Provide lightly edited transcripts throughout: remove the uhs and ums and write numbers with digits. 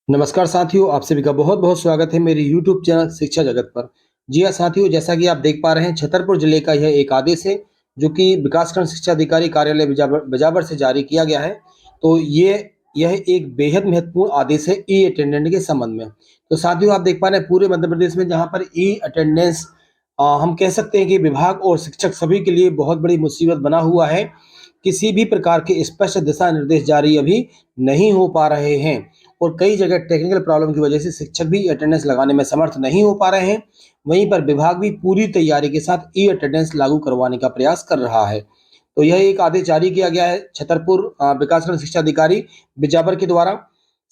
नमस्कार साथियों, आप सभी का बहुत बहुत स्वागत है मेरे YouTube चैनल शिक्षा जगत पर। जी हाँ साथियों, जैसा कि आप देख पा रहे हैं, छतरपुर जिले का यह एक आदेश है जो कि विकासखंड शिक्षा अधिकारी कार्यालय बिजावर से जारी किया गया है। तो यह एक बेहद महत्वपूर्ण आदेश है ई अटेंडेंट के संबंध में। तो साथियों, आप देख पा रहे हैं पूरे मध्य प्रदेश में जहाँ पर ई अटेंडेंस हम कह सकते हैं कि विभाग और शिक्षक सभी के लिए बहुत बड़ी मुसीबत बना हुआ है। किसी भी प्रकार के स्पष्ट दिशा निर्देश जारी अभी नहीं हो पा रहे हैं और कई जगह टेक्निकल प्रॉब्लम की वजह से शिक्षक भी अटेंडेंस लगाने में समर्थ नहीं हो पा रहे हैं। वहीं पर विभाग भी पूरी तैयारी के साथ ई अटेंडेंस लागू करवाने का प्रयास कर रहा है। तो यह एक आदेश जारी किया गया है छतरपुर विकासखंड शिक्षा अधिकारी बिजावर के द्वारा।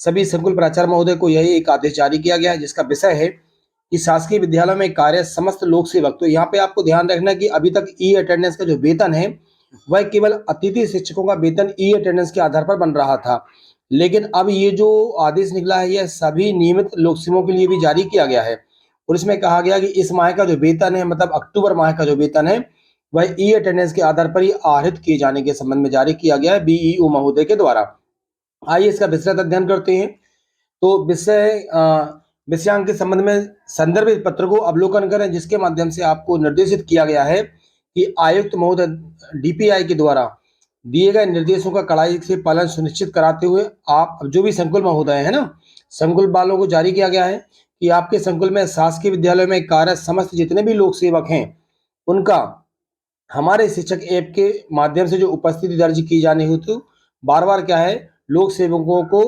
सभी संकुल प्राचार्य महोदय को यह एक आदेश जारी किया गया है जिसका विषय है कि शासकीय विद्यालय में कार्य समस्त लोक सेवक। तो यहाँ पे आपको ध्यान रखना है कि अभी तक ई अटेंडेंस का जो वेतन है वह केवल अतिथि शिक्षकों का वेतन ई अटेंडेंस के आधार पर बन रहा था, लेकिन अब ये जो आदेश निकला है यह सभी नियमित लोक सेवकों के लिए भी जारी किया गया है और इसमें कहा गया कि इस माह का जो वेतन है, मतलब अक्टूबर माह का जो वेतन है, वह ई अटेंडेंस के आधार पर ही आहरित किए जाने के संबंध में जारी किया गया है बीईओ महोदय के द्वारा। आइए इसका विस्तृत अध्ययन करते हैं। तो विषयांक के संबंध में संदर्भित पत्र को अवलोकन करें जिसके माध्यम से आपको निर्देशित किया गया है कि आयुक्त महोदय डीपीआई के द्वारा दिए गए निर्देशों का कड़ाई से पालन सुनिश्चित कराते हुए आप जो भी संकुल महोदय है ना, संकुल वालों को जारी किया गया है कि आपके संकुल में शासकीय विद्यालय में कार्य समस्त जितने भी लोक सेवक हैं उनका हमारे शिक्षक ऐप के माध्यम से जो उपस्थिति दर्ज की जानी होती, बार बार क्या है, लोक सेवकों को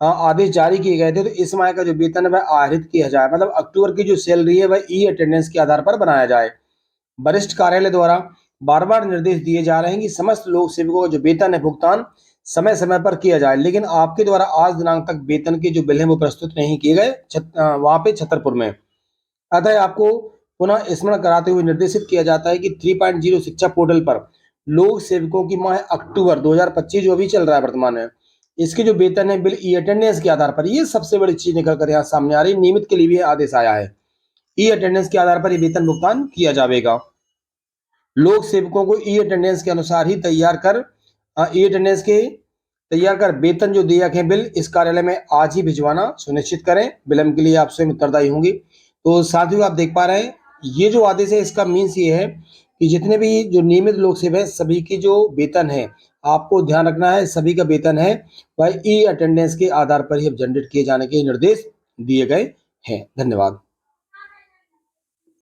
आदेश जारी किए गए थे। तो इस माह का जो वेतन है वह आहरित किया जाए, मतलब अक्टूबर की जो सैलरी है वह ई अटेंडेंस के आधार पर बनाया जाए। वरिष्ठ कार्यालय द्वारा बार बार निर्देश दिए जा रहे हैं कि समस्त लोक सेवकों का जो वेतन है भुगतान समय समय पर किया जाए, लेकिन आपके द्वारा आज दिनांक तक वेतन के जो बिल है वो प्रस्तुत नहीं किए गए वहां पे छतरपुर में। अतः आपको पुनः स्मरण कराते हुए निर्देशित किया जाता है कि 3.0 शिक्षा पोर्टल पर लोक सेवकों की माह अक्टूबर 2025 जो अभी चल रहा है वर्तमान में, इसके जो वेतन है बिल ई अटेंडेंस के आधार पर, ये सबसे बड़ी चीज निकल कर यहाँ सामने आ रही, नियमित के लिए भी आदेश आया है। ई अटेंडेंस के आधार पर ये वेतन भुगतान किया जाएगा। लोक सेवकों को ई अटेंडेंस के अनुसार ही तैयार कर वेतन जो दिए गए बिल इस कार्यालय में आज ही भिजवाना सुनिश्चित करें। विलंब के लिए आप स्वयं उत्तरदायी होंगे। तो साथियों, आप देख पा रहे हैं ये जो आदेश है इसका मीन्स ये है कि जितने भी जो नियमित लोक सेवक है सभी की जो वेतन है, आपको ध्यान रखना है, सभी का वेतन है वह ई अटेंडेंस के आधार पर ही अब जनरेट किए जाने के निर्देश दिए गए हैं। धन्यवाद।